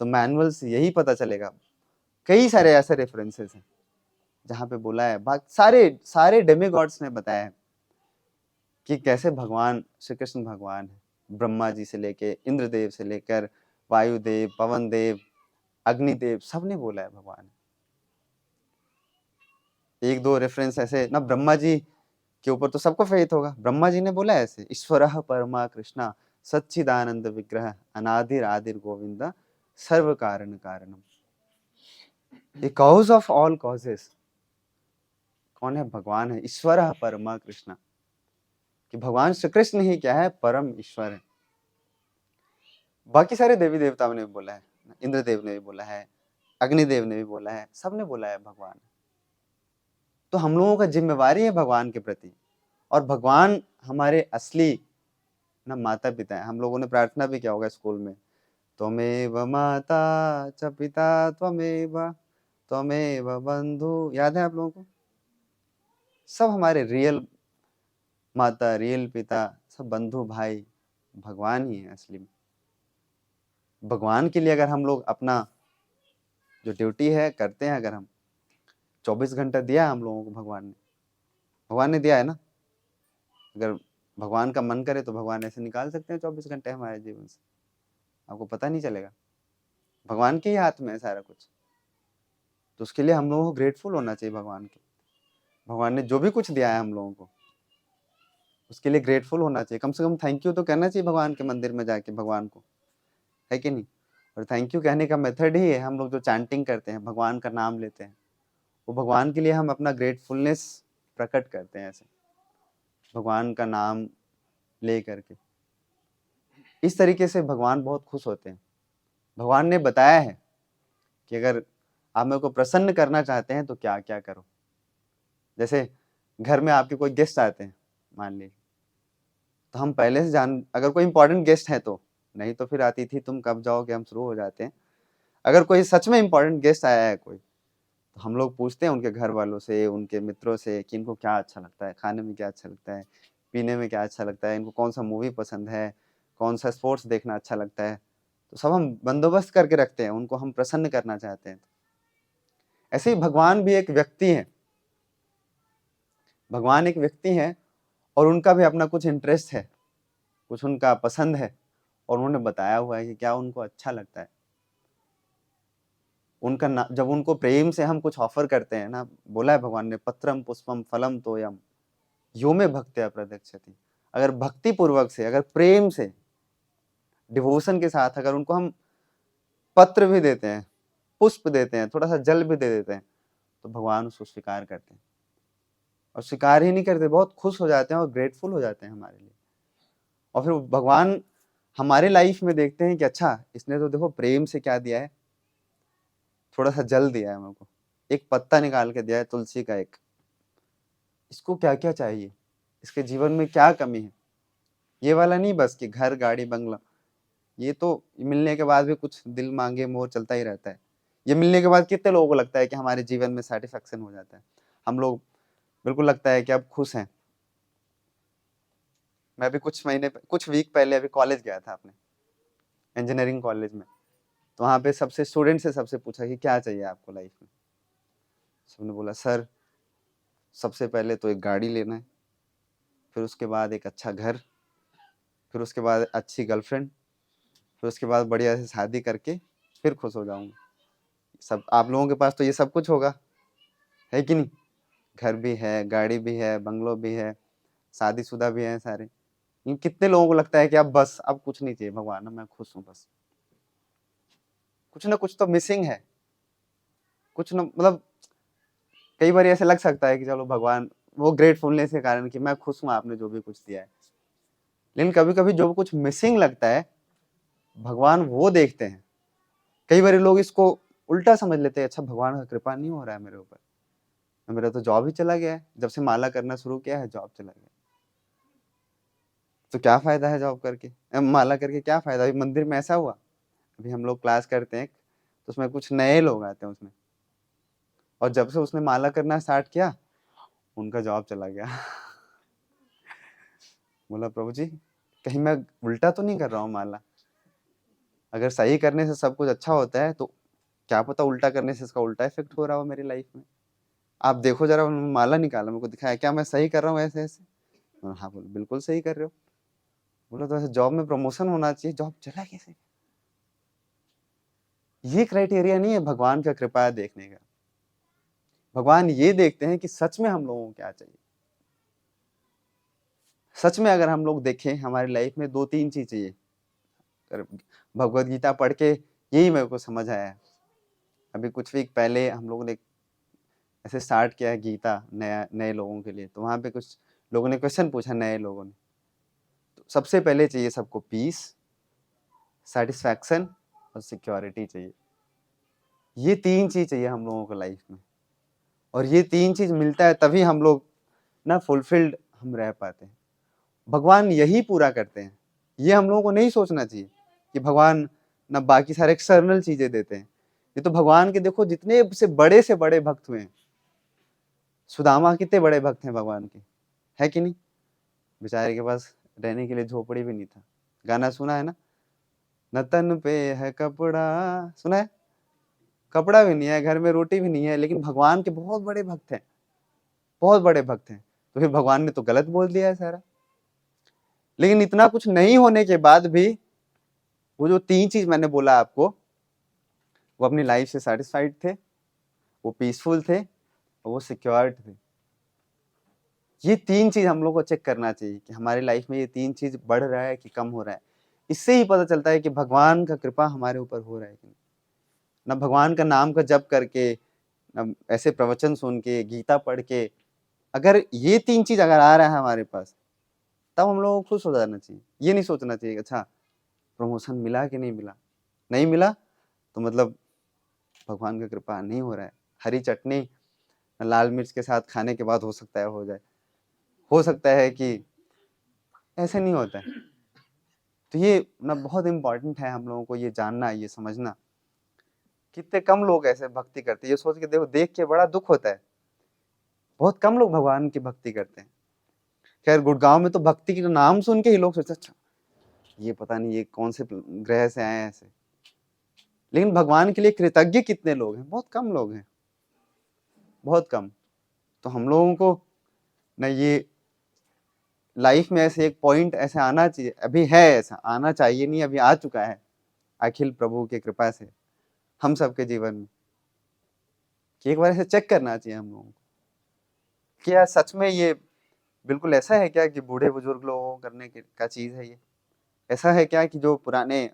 तो मैनुअल से यही पता चलेगा, कई सारे ऐसे रेफरेंसेस हैं जहाँ पे बोला है, सारे सारे डेमीगॉड्स ने बताया है कि कैसे भगवान श्री कृष्ण भगवान है। ब्रह्मा जी से लेके इंद्रदेव से लेकर वायुदेव, पवन देव, अग्निदेव, सबने बोला है भगवान। एक दो रेफरेंस ऐसे ना, ब्रह्मा जी के ऊपर तो सबको फेथ होगा, ब्रह्मा जी ने बोला है ऐसे, ईश्वरः परमा कृष्णा सच्चिदानंद विग्रह अनादिर आदिर गोविंदा सर्व कारण कारणम, ये कॉज ऑफ ऑल कॉजेस कौन है? भगवान है। ईश्वरः परमा कृष्णा, कि भगवान श्री कृष्ण ही क्या है? परम ईश्वर है। बाकी सारे देवी देवताओं ने भी बोला है, इंद्रदेव ने भी बोला है, अग्निदेव ने भी बोला है, सबने बोला है भगवान। तो हम लोगों का जिम्मेवारी है भगवान के प्रति, और भगवान हमारे असली ना माता पिता है। हम लोगों ने प्रार्थना भी किया होगा स्कूल में, त्वमेव माता च पिता त्वमेव त्वमेव बंधु, याद है आप लोगों को? सब हमारे रियल माता, रियल पिता, सब बंधु भाई भगवान ही है असली में। भगवान के लिए अगर हम लोग अपना जो ड्यूटी है करते हैं, अगर हम 24 घंटा दिया हम लोगों को भगवान ने दिया है ना, अगर भगवान का मन करे तो भगवान ऐसे निकाल सकते हैं 24 घंटे हमारे जीवन से, आपको पता नहीं चलेगा। भगवान के ही हाथ में है सारा कुछ। तो उसके लिए हम लोगों को ग्रेटफुल होना चाहिए भगवान के। भगवान ने जो भी कुछ दिया है हम लोगों को, उसके लिए ग्रेटफुल होना चाहिए। कम से कम थैंक यू तो कहना चाहिए भगवान के मंदिर में जाके भगवान को, है कि नहीं? और थैंक यू कहने का मेथड ही है, हम लोग जो चैंटिंग करते हैं, भगवान का नाम लेते हैं, वो भगवान के लिए हम अपना ग्रेटफुलनेस प्रकट करते हैं ऐसे, भगवान का नाम ले करके। इस तरीके से भगवान बहुत खुश होते हैं। भगवान ने बताया है कि अगर आप मेरे को प्रसन्न करना चाहते हैं तो क्या क्या करो। जैसे घर में आपके कोई गेस्ट आते हैं मान लीजिए, तो हम पहले से अगर कोई इंपॉर्टेंट गेस्ट है तो, नहीं तो फिर अतिथि तुम कब जाओगे हम शुरू हो जाते हैं। अगर कोई सच में इंपॉर्टेंट गेस्ट आया है कोई, तो हम लोग पूछते हैं उनके घर वालों से, उनके मित्रों से कि इनको क्या अच्छा लगता है, खाने में क्या अच्छा लगता है, पीने में क्या अच्छा लगता है, इनको कौन सा मूवी पसंद है, कौन सा स्पोर्ट्स देखना अच्छा लगता है। तो सब हम बंदोबस्त करके रखते हैं, उनको हम प्रसन्न करना चाहते हैं। ऐसे ही भगवान भी एक व्यक्ति है, भगवान एक व्यक्ति है, और उनका भी अपना कुछ इंटरेस्ट है, कुछ उनका पसंद है, और उन्होंने बताया हुआ है कि क्या उनको अच्छा लगता है। जब उनको प्रेम से हम कुछ ऑफर करते हैं ना, बोला है भगवान ने, पत्रम पुष्पम फलम तोयम यो में भक्त्या प्रदक्षति। अगर भक्ति पूर्वक से, अगर प्रेम से, डिवोशन के साथ अगर उनको हम पत्र भी देते हैं, पुष्प देते हैं, थोड़ा सा जल भी दे देते हैं, तो भगवान उसको स्वीकार करते हैं। और स्वीकार ही नहीं करते, बहुत खुश हो जाते हैं और ग्रेटफुल हो जाते हैं हमारे लिए। और फिर भगवान हमारे लाइफ में देखते हैं कि अच्छा इसने तो देखो प्रेम से क्या दिया है, थोड़ा सा जल दिया है मेरे को, एक पत्ता निकाल के दिया है तुलसी का एक, इसको क्या क्या चाहिए, इसके जीवन में क्या कमी है। ये वाला नहीं बस कि घर गाड़ी बंगला, ये तो मिलने के बाद भी कुछ दिल मांगे मोर चलता ही रहता है। ये मिलने के बाद कितने लोगों को लगता है कि हमारे जीवन में सेटिस्फेक्शन हो जाता है, हम लोग बिल्कुल लगता है कि अब खुश हैं। मैं भी कुछ वीक पहले अभी कॉलेज गया था अपने इंजीनियरिंग कॉलेज में, तो वहाँ पे सबसे स्टूडेंट से सबसे पूछा कि क्या चाहिए आपको लाइफ में। सबने बोला सर सबसे पहले तो एक गाड़ी लेना है, फिर उसके बाद एक अच्छा घर, फिर उसके बाद अच्छी गर्लफ्रेंड, फिर उसके बाद बढ़िया से शादी करके फिर खुश हो जाऊंगा। सब आप लोगों के पास तो ये सब कुछ होगा, है कि नहीं? घर भी है, गाड़ी भी है, बंगलो भी है, शादीशुदा भी है सारे। लेकिन कितने लोगों को लगता है कि अब बस अब कुछ नहीं चाहिए भगवान, अब मैं खुश हूँ बस। कुछ ना कुछ तो मिसिंग है, कुछ ना मतलब कई बार ऐसे लग सकता है कि चलो भगवान वो ग्रेटफुलनेस के कारण कि मैं खुश हूँ आपने जो भी कुछ दिया है, लेकिन कभी कभी जो कुछ मिसिंग लगता है भगवान वो देखते हैं। कई बार लोग इसको उल्टा समझ लेते हैं, अच्छा भगवान का कृपा नहीं हो रहा है मेरे ऊपर, मेरा तो जॉब ही चला गया है, जब से माला करना शुरू किया है जॉब चला गया, तो क्या फायदा है जॉब करके, माला करके क्या फायदा। अभी मंदिर में ऐसा हुआ, अभी हम लोग क्लास करते हैं तो उसमें कुछ नए लोग आते हैं उसमें, और जब से उसने माला करना स्टार्ट किया उनका जॉब चला गया। बोला प्रभु जी कहीं मैं उल्टा तो नहीं कर रहा हूँ माला, अगर सही करने से सब कुछ अच्छा होता है तो क्या पता उल्टा करने से इसका उल्टा इफेक्ट हो रहा हो मेरी लाइफ में। आप देखो जरा, उन्होंने माला निकाला मेरे को दिखाया, क्या मैं सही कर रहा हूँ ऐसे ऐसे? हाँ बोले बिल्कुल सही कर रहे हो। बोला तो ऐसे जॉब में प्रमोशन होना चाहिए, जॉब चला कैसे? ये क्राइटेरिया नहीं है भगवान का कृपा देखने का। भगवान ये देखते हैं कि सच में हम लोगों को क्या चाहिए। सच में अगर हम लोग देखें हमारी लाइफ में 2-3 चीज चाहिए। भगवत गीता पढ़ के यही मेरे को समझ आया है। अभी कुछ वीक पहले हम लोगों ने ऐसे स्टार्ट किया है गीता नया नए लोगों के लिए, तो वहां पे कुछ लोगों ने क्वेश्चन पूछा, नए लोगों ने। तो सबसे पहले चाहिए सबको पीस, सेटिस्फैक्शन और सिक्योरिटी चाहिए। ये 3 चीज चाहिए हम लोगों को लाइफ में, और ये 3 चीज मिलता है तभी हम लोग ना फुलफिल्ड हम रह पाते हैं। भगवान यही पूरा करते हैं। ये हम लोगों को नहीं सोचना चाहिए कि भगवान ना बाकी सारे एक्सटर्नल चीजें देते हैं। ये तो भगवान के देखो जितने से बड़े भक्त हुए हैं, सुदामा कितने बड़े भक्त हैं भगवान के, है कि नहीं? बेचारे के पास रहने के लिए झोपड़ी भी नहीं था। गाना सुना है ना, न तन पे है कपड़ा, सुना है? कपड़ा भी नहीं है, घर में रोटी भी नहीं है, लेकिन भगवान के बहुत बड़े भक्त हैं, बहुत बड़े भक्त हैं। तो फिर भगवान ने तो गलत बोल दिया है सारा। लेकिन इतना कुछ नहीं होने के बाद भी वो जो 3 चीज मैंने बोला आपको, वो अपनी लाइफ से सेटिस्फाइड थे, वो पीसफुल थे और वो सिक्योर्ड थे। ये 3 चीज हम लोग को चेक करना चाहिए कि हमारी लाइफ में ये 3 चीज बढ़ रहा है कि कम हो रहा है। इससे ही पता चलता है कि भगवान का कृपा हमारे ऊपर हो रहा है कि नहीं। ना भगवान का नाम का जप करके, ना ऐसे प्रवचन सुन के, गीता पढ़ के, अगर ये 3 चीज अगर आ रहा है हमारे पास, तब हम लोगों को खुश हो जाना चाहिए। ये नहीं सोचना चाहिए अच्छा प्रमोशन मिला कि नहीं मिला, नहीं मिला तो मतलब भगवान का कृपा नहीं हो रहा है। हरी चटनी लाल मिर्च के साथ खाने के बाद हो सकता है हो जाए, हो सकता है कि ऐसे नहीं होता है। तो ये ना बहुत इंपॉर्टेंट है हम लोगों को ये जानना, ये समझना। कितने कम लोग ऐसे भक्ति करते हैं, ये सोच के देखो, देख के बड़ा दुख होता है। बहुत कम लोग भगवान की भक्ति करते हैं। खैर गुड़गांव में तो भक्ति का नाम सुन के ही लोग सोचते अच्छा ये पता नहीं ये कौन से ग्रह से आए हैं ऐसे। लेकिन भगवान के लिए कृतज्ञ कितने लोग हैं? बहुत कम लोग हैं, बहुत कम। तो हम लोगों को ना ये लाइफ में ऐसे एक पॉइंट ऐसे आना चाहिए, अभी है ऐसा आना चाहिए, नहीं अभी आ चुका है अखिल प्रभु की कृपा से हम सबके जीवन में, कि एक बार ऐसे चेक करना चाहिए हम लोगों को कि यार सच में ये बिल्कुल ऐसा है क्या कि बूढ़े बुजुर्ग लोगों को करने का चीज है ये? ऐसा है क्या कि जो पुराने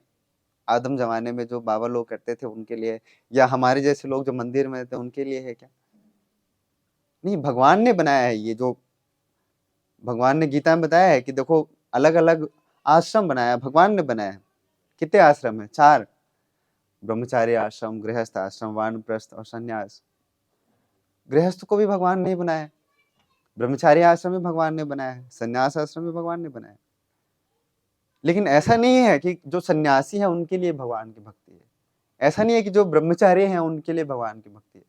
आदम जमाने में जो बाबा लोग करते थे उनके लिए, या हमारे जैसे लोग जो मंदिर में थे उनके लिए है क्या? नहीं, भगवान ने बनाया है ये, जो भगवान ने गीता में बताया है कि देखो अलग अलग आश्रम बनाया है, भगवान ने बनाया है। कितने आश्रम है? 4। ब्रह्मचारी आश्रम, गृहस्थ आश्रम, वानप्रस्थ और संन्यास। गृहस्थ को भी भगवान ने ही बनाया है, ब्रह्मचारी आश्रम भी भगवान ने बनाया है, संन्यास आश्रम भी भगवान ने बनाया है। लेकिन ऐसा नहीं है कि जो सन्यासी है उनके लिए भगवान की भक्ति है, ऐसा नहीं है कि जो ब्रह्मचारी हैं उनके लिए भगवान की भक्ति है।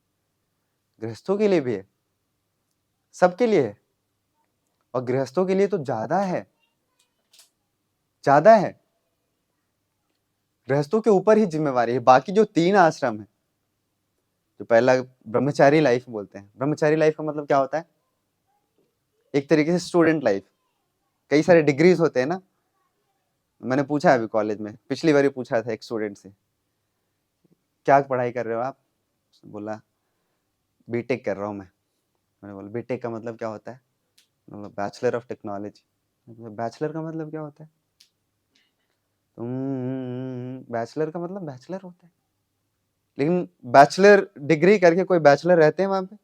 गृहस्थों के लिए भी है, सबके लिए है, और गृहस्थों के लिए तो ज्यादा है, ज्यादा है। गृहस्थों के ऊपर ही जिम्मेवारी है। बाकी जो 3 आश्रम है, जो पहला ब्रह्मचारी लाइफ बोलते हैं, ब्रह्मचारी लाइफ का मतलब क्या होता है? एक तरीके से स्टूडेंट लाइफ। कई सारे डिग्रीज होते हैं ना, मैंने पूछा अभी कॉलेज में, पिछली बार पूछा था एक स्टूडेंट से, क्या पढ़ाई कर रहे हो आप? बोला बीटेक कर रहा हूँ मैं। मैंने बोला बीटेक का मतलब क्या होता है? मतलब बैचलर ऑफ टेक्नोलॉजी। बैचलर का मतलब क्या होता है? बैचलर का मतलब बैचलर होता है, लेकिन बैचलर डिग्री करके कोई बैचलर रहते हैं वहां पे?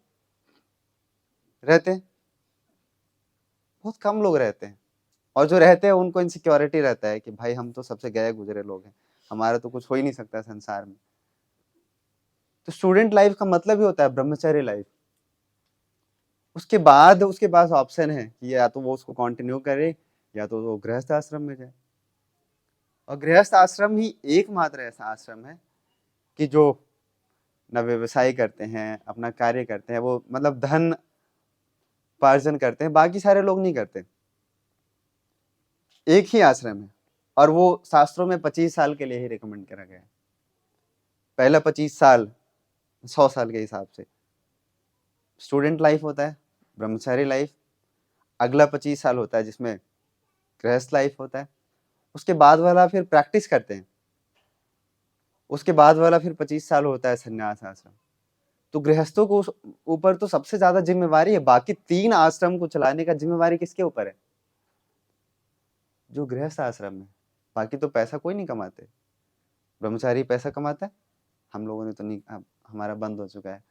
रहते हैं? बहुत कम लोग रहते हैं, और जो रहते हैं उनको इनसिक्योरिटी रहता है कि भाई हम तो सबसे गए गुजरे लोग हैं, हमारा तो कुछ हो ही नहीं सकता संसार में। तो स्टूडेंट लाइफ का मतलब ही होता है ब्रह्मचर्य लाइफ। उसके बाद उसके पास ऑप्शन है कि या तो वो उसको कंटिन्यू करे, या तो वो गृहस्थ आश्रम में जाए। और गृहस्थ आश्रम ही एकमात्र ऐसा आश्रम है कि जो न व्यवसाय करते हैं, अपना कार्य करते हैं, वो मतलब धन उपार्जन करते हैं, बाकी सारे लोग नहीं करते। एक ही आश्रम है, और वो शास्त्रों में 25 साल के लिए ही रिकमेंड करा गया है। पहला 25 साल 100 साल के हिसाब से स्टूडेंट लाइफ होता है, ब्रह्मचारी लाइफ। अगला 25 साल होता है जिसमें गृहस्थ लाइफ होता है। उसके बाद वाला फिर प्रैक्टिस करते हैं, उसके बाद वाला फिर 25 साल होता है संन्यास आश्रम। तो गृहस्थों को ऊपर तो सबसे ज्यादा जिम्मेवारी है। बाकी 3 आश्रम को चलाने का जिम्मेवारी किसके ऊपर है? जो गृहस्थ आश्रम में। बाकी तो पैसा कोई नहीं कमाते। ब्रह्मचारी पैसा कमाता है, हम लोगों ने तो नहीं, हमारा बंद हो चुका है।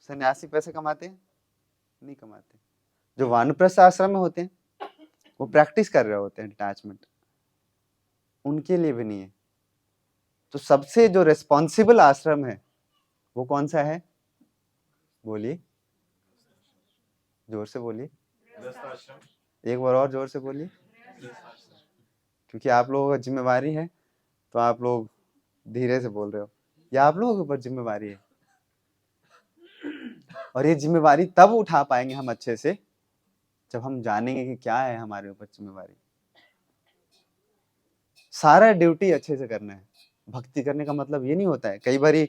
सन्यासी पैसे कमाते हैं? नहीं कमाते। जो वानप्रस्थ आश्रम में होते हैं वो प्रैक्टिस कर रहे होते हैं डिटैचमेंट, उनके लिए भी नहीं है। तो सबसे जो रिस्पॉन्सिबल आश्रम है वो कौन सा है? बोलिए, जोर से बोलिए, एक बार और जोर से बोलिए, क्योंकि आप लोगों का जिम्मेवारी है, तो आप लोग धीरे से बोल रहे हो। या आप लोगों के ऊपर जिम्मेवारी है, और ये जिम्मेवारी तब उठा पाएंगे हम अच्छे से जब हम जानेंगे कि क्या है हमारे ऊपर जिम्मेवारी। सारा ड्यूटी अच्छे से करना है। भक्ति करने का मतलब ये नहीं होता है। कई बार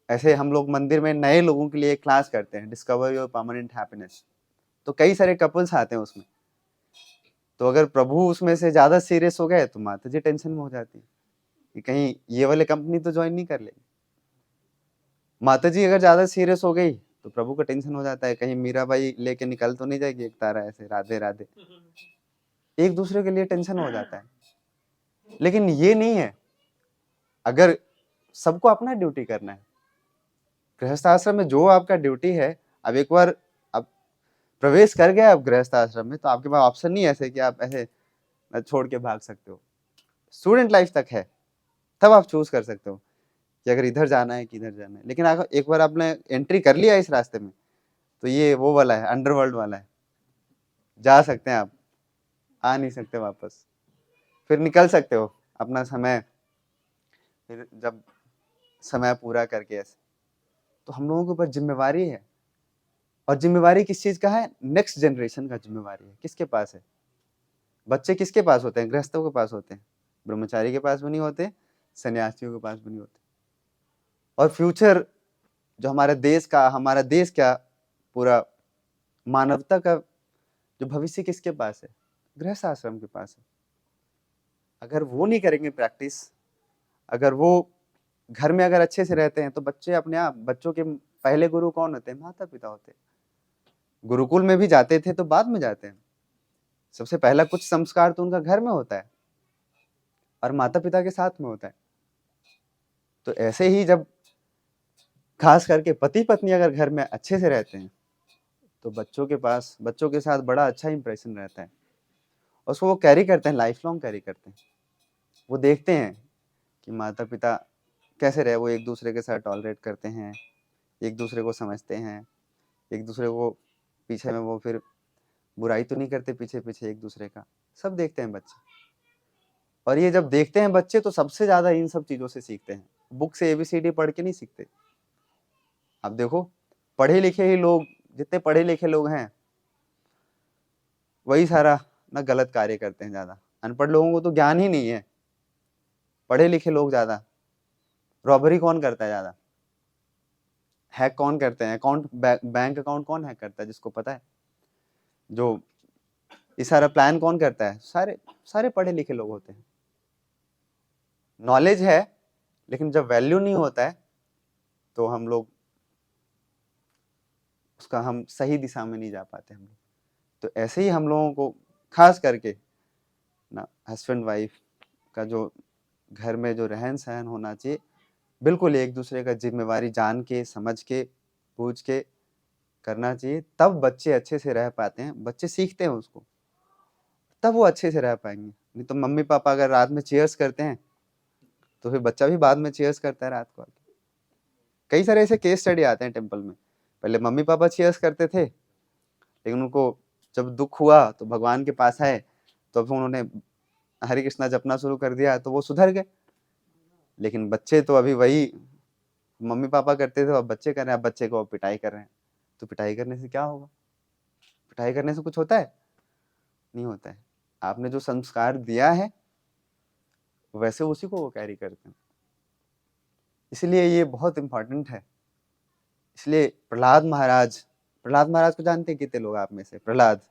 ऐसे हम लोग मंदिर में नए लोगों के लिए क्लास करते हैं, डिस्कवर योर परमानेंट हैप्पीनेस। तो कई सारे कपल्स आते हैं उसमें, तो अगर प्रभु उसमें से ज्यादा सीरियस हो गए तो माता जी टेंशन में हो जाती है कि कहीं ये वाले कंपनी तो ज्वाइन नहीं कर लेगी। माता जी अगर ज्यादा सीरियस हो गई तो प्रभु को टेंशन हो जाता है, कहीं मीराबाई लेके निकल तो नहीं जाएगी एक तारा ऐसे राधे राधे। एक दूसरे के लिए टेंशन हो जाता है। लेकिन ये नहीं है, अगर सबको अपना ड्यूटी करना है। गृहस्थ आश्रम में जो आपका ड्यूटी है, अब एक बार आप प्रवेश कर गए आप गृहस्थ आश्रम में, तो आपके पास ऑप्शन नहीं ऐसे कि आप ऐसे छोड़ के भाग सकते हो। स्टूडेंट लाइफ तक है, तब आप चूज कर सकते हो कि अगर इधर जाना है कि इधर जाना है। लेकिन अगर एक बार आपने एंट्री कर लिया इस रास्ते में, तो ये वो वाला है, अंडरवर्ल्ड वाला है। जा सकते हैं आप, आ नहीं सकते वापस। फिर निकल सकते हो अपना समय, फिर जब समय पूरा करके ऐसे। तो हम लोगों के ऊपर जिम्मेवारी है, और जिम्मेवारी किस चीज का है? नेक्स्ट जनरेशन का जिम्मेवारी है। किसके पास है? बच्चे किसके पास होते हैं? गृहस्थों के पास होते हैं, ब्रह्मचारी के पास भी नहीं होते, सन्यासियों के पास भी नहीं होते। और फ्यूचर जो हमारा देश क्या, पूरा मानवता का जो भविष्य किसके पास है? गृहस्थ आश्रम के पास है। अगर वो नहीं करेंगे प्रैक्टिस, अगर वो घर में अगर अच्छे से रहते हैं, तो बच्चे अपने आप, बच्चों के पहले गुरु कौन होते हैं? माता पिता होते हैं। गुरुकुल में भी जाते थे तो बाद में जाते हैं, सबसे पहला कुछ संस्कार तो उनका घर में होता है और माता पिता के साथ में होता है। तो ऐसे ही जब खास करके पति पत्नी अगर घर में अच्छे से रहते हैं तो बच्चों के साथ बड़ा अच्छा इंप्रेशन रहता है, और उसको वो कैरी करते हैं, लाइफ लॉन्ग कैरी करते हैं। वो देखते हैं कि माता पिता कैसे रहे, वो एक दूसरे के साथ टॉलरेट करते हैं, एक दूसरे को समझते हैं, एक दूसरे को पीछे में वो फिर बुराई तो नहीं करते पीछे पीछे एक दूसरे का, सब देखते हैं बच्चे। और ये जब देखते हैं बच्चे तो सबसे ज्यादा इन सब चीजों से सीखते हैं, बुक से एबीसीडी पढ़ के नहीं सीखते। आप देखो, पढ़े लिखे ही लोग, जितने पढ़े लिखे लोग हैं वही सारा ना गलत कार्य करते हैं ज्यादा। अनपढ़ लोगों को तो ज्ञान ही नहीं है, पढ़े लिखे लोग ज्यादा। रॉबरी कौन करता है ज्यादा, हैक कौन करते हैं, अकाउंट बैंक अकाउंट कौन हैक करता है जिसको पता है, जो ये सारा प्लान कौन करता है, सारे सारे पढ़े लिखे लोग होते हैं। नॉलेज है लेकिन जब वैल्यू नहीं होता है तो हम लोग उसका हम सही दिशा में नहीं जा पाते हम लोग। तो ऐसे ही हम लोगों को खास करके ना हस्बैंड वाइफ का जो घर में जो रहन सहन होना चाहिए, बिल्कुल एक दूसरे का जिम्मेवारी जान के समझ के पूछ के करना चाहिए, तब बच्चे अच्छे से रह पाते हैं, बच्चे सीखते हैं उसको, तब वो अच्छे से रह पाएंगे। नहीं तो मम्मी पापा अगर रात में चीयर्स करते हैं तो फिर बच्चा भी बाद में चीयर्स करता है रात को आके। कई सारे ऐसे केस स्टडी आते हैं टेम्पल में, पहले मम्मी पापा चीयर्स करते थे, लेकिन उनको जब दुख हुआ तो भगवान के पास आए, तो फिर उन्होंने हरे कृष्णा जपना शुरू कर दिया तो वो सुधर गए। लेकिन बच्चे तो अभी वही मम्मी पापा करते थे, अब बच्चे कर रहे हैं, अब बच्चे को पिटाई कर रहे हैं। तो पिटाई करने से क्या होगा, पिटाई करने से कुछ होता है, नहीं होता है। आपने जो संस्कार दिया है वैसे उसी को वो कैरी करते हैं, इसलिए ये बहुत इंपॉर्टेंट है। इसलिए प्रहलाद महाराज को जानते हैं कितने लोग आप में से, प्रहलाद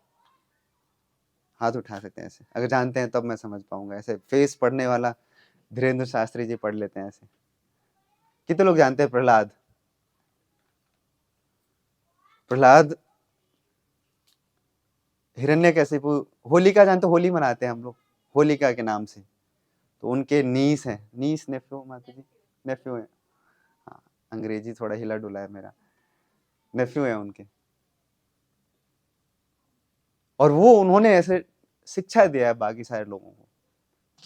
हाथ उठा सकते हैं ऐसे, अगर जानते हैं तब मैं समझ पाऊंगा। ऐसे फेस पढ़ने वाला धीरेन्द्र शास्त्री जी पढ़ लेते हैं ऐसे। कितने लोग जानते हैं प्रहलाद? प्रहलाद हिरण्यकशिपु, होलिका जानते, होली मनाते हैं हम लोग होलिका के नाम से, तो उनके नीस हैं, नीस नेफ्यू माता जी, नेफ्यू है, हाँ अंग्रेजी थोड़ा हिला डुला है मेरा, नेफ्यू है उनके। और वो उन्होंने ऐसे शिक्षा दिया है बाकी सारे लोगों को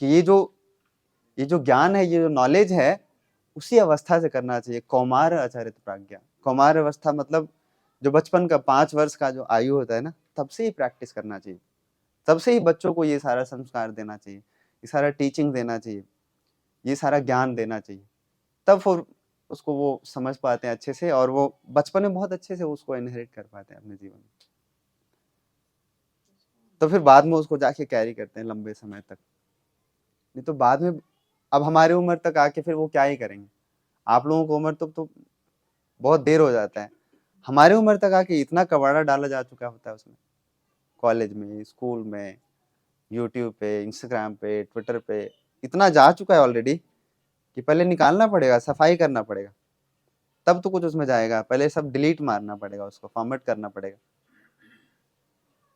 कि ये जो ज्ञान है, ये जो नॉलेज है, उसी अवस्था से करना चाहिए। कौमार आचरित प्राज्ञा, कौमार अवस्था मतलब जो बचपन का 5 वर्ष का जो आयु होता है ना, तब से ही प्रैक्टिस करना चाहिए, तब से ही बच्चों को ये सारा संस्कार देना चाहिए, ये सारा टीचिंग देना चाहिए, ये सारा ज्ञान देना चाहिए। तब फिर उसको वो समझ पाते हैं अच्छे से, और वो बचपन में बहुत अच्छे से उसको इनहेरिट कर पाते हैं अपने जीवन में। तो फिर बाद में उसको जाके कैरी करते हैं लंबे समय तक। नहीं तो बाद में, अब हमारी उम्र तक आके फिर वो क्या ही करेंगे। आप लोगों को उम्र तो बहुत देर हो जाता है, हमारी उम्र तक आके इतना कबाड़ा डाला जा चुका होता है उसमें, कॉलेज में, स्कूल में, यूट्यूब पे, इंस्टाग्राम पे, ट्विटर पे, इतना जा चुका है ऑलरेडी कि पहले निकालना पड़ेगा, सफाई करना पड़ेगा, तब तो कुछ उसमें जाएगा। पहले सब डिलीट मारना पड़ेगा, उसको फॉर्मेट करना पड़ेगा,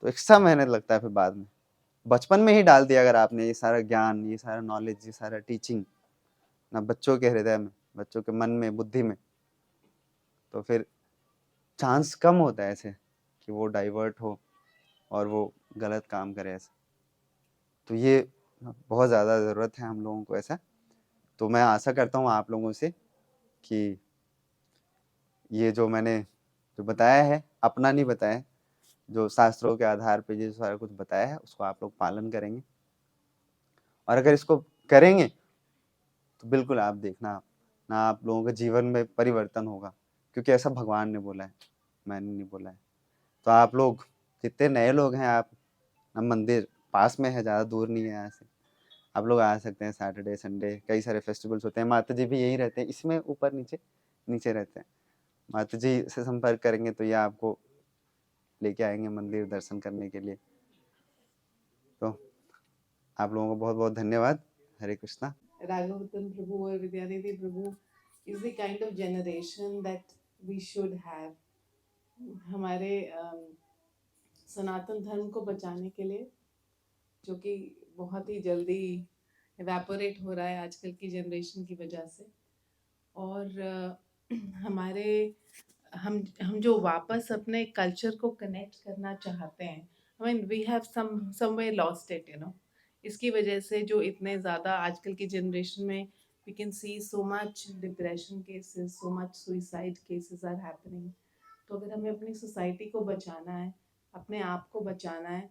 तो एक्स्ट्रा मेहनत लगता है फिर बाद में। बचपन में ही डाल दिया अगर आपने ये सारा ज्ञान, ये सारा नॉलेज, ये सारा टीचिंग ना बच्चों के हृदय में, बच्चों के मन में, बुद्धि में, तो फिर चांस कम होता है ऐसे कि वो डाइवर्ट हो और वो गलत काम करे ऐसे। तो ये बहुत ज़्यादा ज़रूरत है हम लोगों को ऐसा। तो मैं आशा करता हूँ आप लोगों से कि ये जो मैंने जो बताया है, अपना नहीं बताया है, जो शास्त्रों के आधार पे जो सारा कुछ बताया है उसको आप लोग पालन करेंगे, और अगर इसको करेंगे तो बिल्कुल आप देखना ना, आप लोगों के जीवन में परिवर्तन होगा, क्योंकि ऐसा भगवान ने बोला है, मैंने नहीं बोला है। तो आप लोग जितने नए लोग हैं, आप ना, मंदिर पास में है, ज़्यादा दूर नहीं है यहाँ से, आप लोग आ सकते हैं। सैटरडे संडे कई सारे फेस्टिवल्स होते हैं, माता जी भी यही रहते हैं, इसमें ऊपर नीचे नीचे रहते हैं। माता जी से संपर्क करेंगे तो ये आपको लेके आएंगे मंदिर दर्शन करने के लिए। तो आप लोगों को बहुत बहुत धन्यवाद। हरे Krishna. Raghavathan Prabhu or Vidyanidhi Prabhu is the kind of generation that we should have. हमारे सनातन धर्म को बचाने के लिए, जो कि बहुत ही जल्दी इवेपोरेट हो रहा है आजकल की जनरेशन की वजह से, और हमारे हम जो वापस अपने कल्चर को कनेक्ट करना चाहते हैं, I mean we have someway lost it, you know. इसकी वजह से जो इतने ज़्यादा आजकल की जनरेशन में we can see so much depression cases, so much suicide cases are happening. तो अगर हमें अपनी सोसाइटी को बचाना है, अपने आप को बचाना है,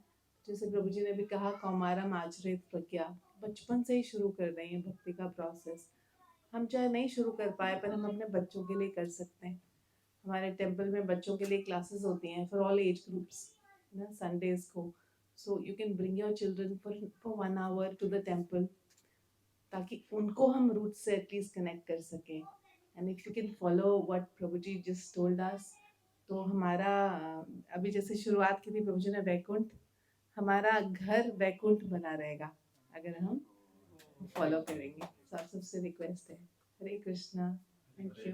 जैसे प्रभु जी ने भी कहा कौमारम आचरित प्रज्ञा, बचपन से ही शुरू कर दें ये भक्ति का प्रोसेस। हम चाहे नहीं शुरू कर पाए पर हम अपने बच्चों के लिए कर सकते हैं। हमारे टेम्पल में बच्चों के लिए क्लासेस होती हैं फॉर ऑल एज ग्रुप्स ना, संडेज को। So you can bring your children for 1 hour to the temple, ताकि उनको हम रूट से एटलीस्ट कनेक्ट कर सकें। And if you can follow what Prabhu ji just told us, तो हमारा अभी जैसे शुरुआत की थी प्रभु जी ने वैकुंठ, हमारा घर वैकुंठ बना रहेगा अगर हम फॉलो करेंगे। तो आप सबसे रिक्वेस्ट है, हरे कृष्णा, थैंक यू।